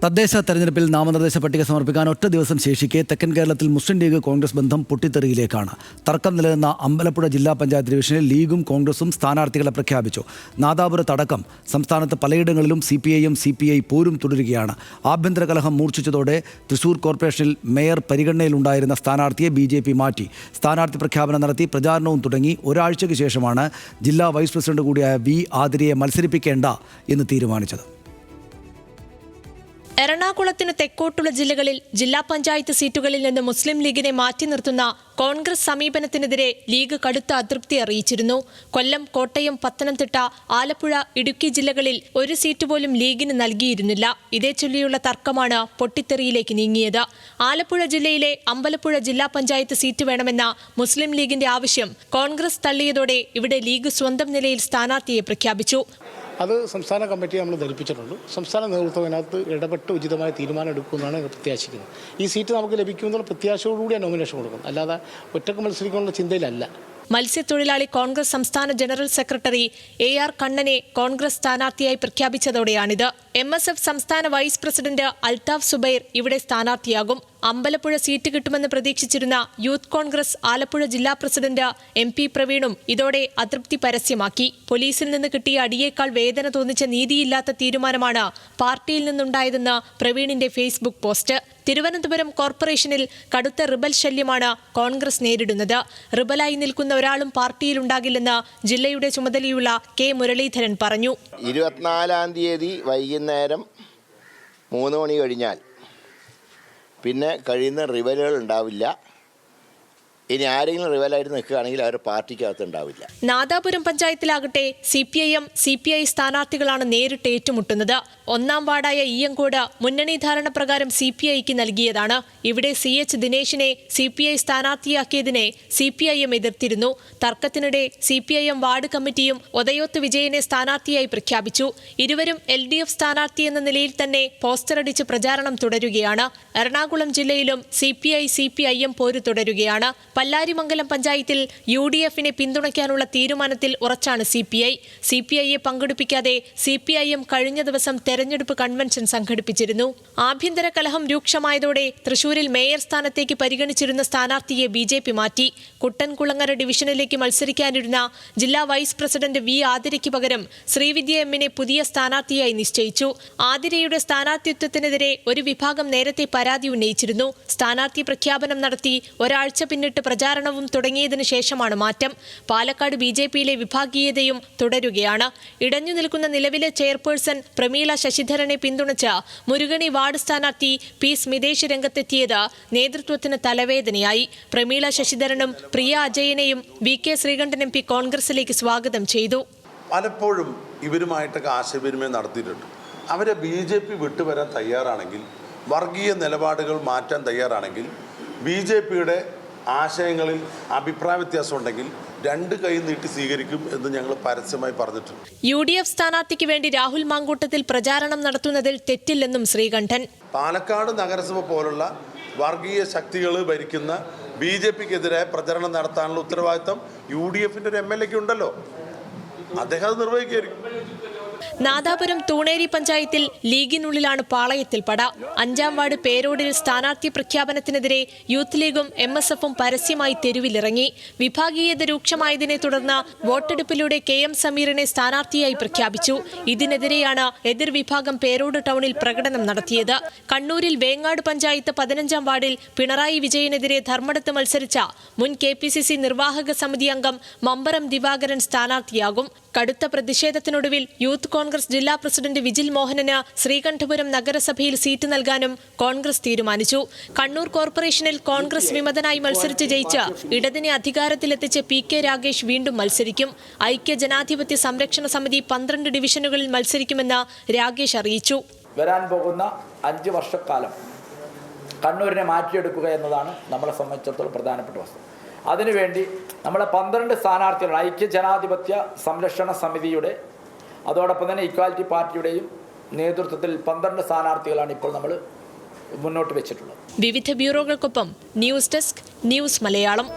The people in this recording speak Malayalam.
തദ്ദേശ തെരഞ്ഞെടുപ്പിൽ നാമനിർദ്ദേശ പട്ടിക സമർപ്പിക്കാൻ ഒറ്റ ദിവസം ശേഷിക്കെ തെക്കൻ കേരളത്തിൽ മുസ്ലിം ലീഗ് കോൺഗ്രസ് ബന്ധം പൊട്ടിത്തെറിയിലേക്കാണ്. തർക്കം നിലനിന്ന അമ്പലപ്പുഴ ജില്ലാ പഞ്ചായത്ത് ഡിവിഷനിൽ ലീഗും കോൺഗ്രസും സ്ഥാനാർത്ഥികളെ പ്രഖ്യാപിച്ചു. നാദാപുരത്തടക്കം സംസ്ഥാനത്ത് പലയിടങ്ങളിലും CPI പോരും തുടരുകയാണ്. ആഭ്യന്തര കലഹം മൂർച്ഛിച്ചതോടെ തൃശൂർ കോർപ്പറേഷനിൽ മേയർ പരിഗണനയിലുണ്ടായിരുന്ന സ്ഥാനാർത്ഥിയെ BJP മാറ്റി. സ്ഥാനാർത്ഥി പ്രഖ്യാപനം നടത്തി പ്രചാരണവും തുടങ്ങി. ഒരാഴ്ചയ്ക്ക് ശേഷമാണ് ജില്ലാ വൈസ് പ്രസിഡന്റ് കൂടിയായ V. ആതിരയെ മത്സരിപ്പിക്കേണ്ട എന്ന് തീരുമാനിച്ചത്. എറണാകുളത്തിന് തെക്കോട്ടുള്ള ജില്ലകളിൽ ജില്ലാ പഞ്ചായത്ത് സീറ്റുകളിൽ നിന്ന് മുസ്ലിം ലീഗിനെ മാറ്റി നിർത്തുന്ന കോൺഗ്രസ് സമീപനത്തിനെതിരെ ലീഗ് കടുത്ത അതൃപ്തി അറിയിച്ചിരുന്നു. കൊല്ലം, കോട്ടയം, പത്തനംതിട്ട, ആലപ്പുഴ, ഇടുക്കി ജില്ലകളിൽ ഒരു സീറ്റ് പോലും ലീഗിന് നൽകിയിരുന്നില്ല. ഇതേ ചൊല്ലിയുള്ള തർക്കമാണ് പൊട്ടിത്തെറിയിലേക്ക് നീങ്ങിയത്. ആലപ്പുഴ ജില്ലയിലെ അമ്പലപ്പുഴ ജില്ലാ പഞ്ചായത്ത് സീറ്റ് വേണമെന്ന മുസ്ലിം ലീഗിന്റെ ആവശ്യം കോൺഗ്രസ് തള്ളിയതോടെ ഇവിടെ ലീഗ് സ്വന്തം നിലയിൽ സ്ഥാനാർത്ഥിയെ പ്രഖ്യാപിച്ചു. അത് സംസ്ഥാന കമ്മിറ്റി നമ്മൾ ധരിപ്പിച്ചിട്ടുണ്ട്. സംസ്ഥാന നേതൃത്വം അതിനകത്ത് ഇടപെട്ട് ഉചിതമായ തീരുമാനം എടുക്കുമെന്നാണ് പ്രത്യാശിക്കുന്നത്. ഈ സീറ്റ് നമുക്ക് ലഭിക്കുമെന്നുള്ള പ്രത്യാശയോടുകൂടിയാണ് നോമിനേഷൻ കൊടുക്കുന്നത്, അല്ലാതെ ഒറ്റക്ക് മത്സരിക്കാനുള്ള ചിന്തയിലല്ല. മത്സ്യത്തൊഴിലാളി കോൺഗ്രസ് സംസ്ഥാന ജനറൽ സെക്രട്ടറി AR കണ്ണനെ കോൺഗ്രസ് സ്ഥാനാർത്ഥിയായി പ്രഖ്യാപിച്ചതോടെയാണിത്. MSF സംസ്ഥാന വൈസ് പ്രസിഡന്റ് അൽതാഫ് സുബൈർ ഇവിടെ സ്ഥാനാർത്ഥിയാകും. അമ്പലപ്പുഴ സീറ്റ് കിട്ടുമെന്ന് പ്രതീക്ഷിച്ചിരുന്ന യൂത്ത് കോൺഗ്രസ് ആലപ്പുഴ ജില്ലാ പ്രസിഡന്റ് MP പ്രവീണും ഇതോടെ അതൃപ്തി പരസ്യമാക്കി. പോലീസിൽ നിന്ന് കിട്ടിയ അടിയേക്കാൾ വേദന തോന്നിച്ച നീതിയില്ലാത്ത തീരുമാനമാണ് പാർട്ടിയിൽ നിന്നുണ്ടായതെന്ന് പ്രവീണിന്റെ ഫേസ്ബുക്ക് പോസ്റ്റ്. തിരുവനന്തപുരം കോർപ്പറേഷനിൽ കടുത്ത റിബൽ ശല്യമാണ് കോൺഗ്രസ് നേരിടുന്നത്. റിബലായി നിൽക്കുന്ന ഒരാളും പാർട്ടിയിലുണ്ടാകില്ലെന്ന് ജില്ലയുടെ ചുമതലയുള്ള K. മുരളീധരൻ പറഞ്ഞു. 24-ാം തീയതി വൈകുന്നേരം 3 മണി കഴിഞ്ഞാൽ പിന്നെ കഴിയുന്ന റിവലുകൾ ഉണ്ടാവില്ല. ഇനി ആരെങ്കിലും റിവലായിട്ട് നിൽക്കുകയാണെങ്കിൽ അവർ പാർട്ടിക്കകത്ത് ഉണ്ടാവില്ല. നാദാപുരം പഞ്ചായത്തിലാകട്ടെ CPI സ്ഥാനാർത്ഥികളാണ് നേരിട്ട് ഏറ്റുമുട്ടുന്നത്. 1-ാം വാർഡായ ഈയങ്കോട് മുന്നണി ധാരണ പ്രകാരം CPIക്ക് നൽകിയതാണ്. ഇവിടെ CH ദിനേശിനെ CPI സ്ഥാനാർത്ഥിയാക്കിയതിനെ CPIM എതിർത്തിരുന്നു. തർക്കത്തിനിടെ CPIM ward കമ്മിറ്റിയും ഒതയോത്ത് വിജയനെ സ്ഥാനാർത്ഥിയായി പ്രഖ്യാപിച്ചു. ഇരുവരും LDF സ്ഥാനാർത്ഥി എന്ന നിലയിൽ തന്നെ പോസ്റ്ററടിച്ച് പ്രചാരണം തുടരുകയാണ്. എറണാകുളം ജില്ലയിലും CPIM പോര് തുടരുകയാണ്. പല്ലാരിമംഗലം പഞ്ചായത്തിൽ UDFനെ പിന്തുണയ്ക്കാനുള്ള തീരുമാനത്തിൽ ഉറച്ചാണ് CPIയെ പങ്കെടുപ്പിക്കാതെ CPIM കഴിഞ്ഞ ദിവസം തെരഞ്ഞെടുപ്പ് കൺവെൻഷൻ സംഘടിപ്പിച്ചിരുന്നു. ആഭ്യന്തര കലഹം രൂക്ഷമായതോടെ തൃശൂരിൽ മേയർ സ്ഥാനത്തേക്ക് പരിഗണിച്ചിരുന്ന സ്ഥാനാർത്ഥിയെ BJP മാറ്റി. കുട്ടൻകുളങ്ങര ഡിവിഷനിലേക്ക് മത്സരിക്കാനിരുന്ന ജില്ലാ വൈസ് പ്രസിഡന്റ് V. ആതിരയ്ക്ക് പകരം ശ്രീവിദ്യ M.നെ പുതിയ സ്ഥാനാർത്ഥിയായി നിശ്ചയിച്ചു. ആതിരയുടെ സ്ഥാനാർത്ഥിത്വത്തിനെതിരെ ഒരു വിഭാഗം നേരത്തെ പരാതി ഉന്നയിച്ചിരുന്നു. സ്ഥാനാർത്ഥി പ്രഖ്യാപനം നടത്തി ഒരാഴ്ച പിന്നിട്ട് പ്രചാരണവും തുടങ്ങിയതിനു ശേഷമാണ് മാറ്റം. പാലക്കാട് BJPയിലെ വിഭാഗീയതയും തുടരുകയാണ്. ഇടഞ്ഞു നിൽക്കുന്ന നിലവിലെ ചെയർപേഴ്സൺ പ്രമീള ശശിധരനെ പിന്തുണച്ച് മുരുകണി വാർഡ് സ്ഥാനാർത്ഥി P. സ്മിതേഷ് രംഗത്തെത്തിയത് നേതൃത്വത്തിന് തലവേദനയായി. പ്രമീള ശശിധരനും പ്രിയ അജയനെയും VK ശ്രീകണ്ഠൻ MP കോൺഗ്രസിലേക്ക് സ്വാഗതം ചെയ്തു. പലപ്പോഴും ഇവരുമായിട്ടൊക്കെ ആശയവിനിമയം നടത്തിയിട്ടുണ്ട്. അവരെ BJP വിട്ടുവരാൻ തയ്യാറാണെങ്കിൽ, വർഗീയ നിലപാടുകൾ മാറ്റാൻ തയ്യാറാണെങ്കിൽ, BJPയുടെ ആശയങ്ങളിൽ അഭിപ്രായ വ്യത്യാസം ഉണ്ടെങ്കിൽ 2 കൈ നീട്ടി സ്വീകരിക്കും എന്ന് ഞങ്ങൾ പരസ്യമായി പറഞ്ഞിട്ടുണ്ട്. UDF സ്ഥാനാർത്ഥിക്ക് വേണ്ടി രാഹുൽ മാങ്കൂട്ടത്തിൽ പ്രചാരണം നടത്തുന്നതിൽ തെറ്റില്ലെന്നും ശ്രീകണ്ഠൻ. പാലക്കാട് നഗരസഭ പോലുള്ള വർഗീയ ശക്തികൾ ഭരിക്കുന്ന BJPക്കെതിരെ പ്രചരണം നടത്താനുള്ള ഉത്തരവാദിത്തം UDFന്റെ ഒരു MLAക്ക് ഉണ്ടല്ലോ, അദ്ദേഹം അത് നിർവഹിക്കുകയായിരിക്കും. നാദാപുരം തൂണേരി പഞ്ചായത്തിൽ ലീഗിനുള്ളിലാണ് പാളയത്തിൽ പട. 5-ാം വാർഡ് പേരോടിൽ സ്ഥാനാർത്ഥി പ്രഖ്യാപനത്തിനെതിരെ യൂത്ത് ലീഗും MSFും പരസ്യമായി തെരുവിലിറങ്ങി. വിഭാഗീയത രൂക്ഷമായതിനെ തുടർന്ന് വോട്ടെടുപ്പിലൂടെ KM സമീറിനെ സ്ഥാനാർത്ഥിയായി പ്രഖ്യാപിച്ചു. ഇതിനെതിരെയാണ് എതിർവിഭാഗം പേരോട് ടൗണിൽ പ്രകടനം നടത്തിയത്. കണ്ണൂരിൽ വേങ്ങാട് പഞ്ചായത്ത് 15-ാം വാർഡിൽ പിണറായി വിജയനെതിരെ ധർമ്മടത്ത് മത്സരിച്ച മുൻ KPCC നിർവാഹക സമിതി അംഗം മമ്പറം ദിവാകരൻ സ്ഥാനാർത്ഥിയാകും. കടുത്ത പ്രതിഷേധത്തിനൊടുവിൽ യൂത്ത് കോൺഗ്രസ് ജില്ലാ പ്രസിഡന്റ് വിജിൽ മോഹനന് ശ്രീകണ്ഠപുരം നഗരസഭയിൽ സീറ്റ് നൽകാനും കോൺഗ്രസ് തീരുമാനിച്ചു. കണ്ണൂർ കോർപ്പറേഷനിൽ കോൺഗ്രസ് വിമതനായി മത്സരിച്ച് ജയിച്ച് ഇടതിനെ അധികാരത്തിലെത്തിച്ച് PK രാഗേഷ് വീണ്ടും മത്സരിക്കും. ഐക്യ ജനാധിപത്യ സംരക്ഷണ സമിതി 12 ഡിവിഷനുകളിൽ മത്സരിക്കുമെന്ന് രാഗേഷ് അറിയിച്ചു. വരാൻ പോകുന്ന 5 വർഷക്കാലം കണ്ണൂരിനെ മാറ്റിയെടുക്കുക എന്നതാണ് നമ്മളെ സംബന്ധിച്ചിടത്തോളം പ്രധാനപ്പെട്ട വസ്തു. അതിനുവേണ്ടി നമ്മളെ 12 സ്ഥാനാർത്ഥികൾ ഐക്യ ജനാധിപത്യ സംരക്ഷണ സമിതിയുടെ അതോടൊപ്പം തന്നെ ഇക്വാലിറ്റി പാർട്ടിയുടെയും നേതൃത്വത്തിൽ 12 സ്ഥാനാർത്ഥികളാണ് ഇപ്പോൾ നമ്മൾ മുന്നോട്ട് വെച്ചിട്ടുള്ളത്. വിവിധ ബ്യൂറോകൾക്കൊപ്പം ന്യൂസ് ഡെസ്ക്, ന്യൂസ് മലയാളം.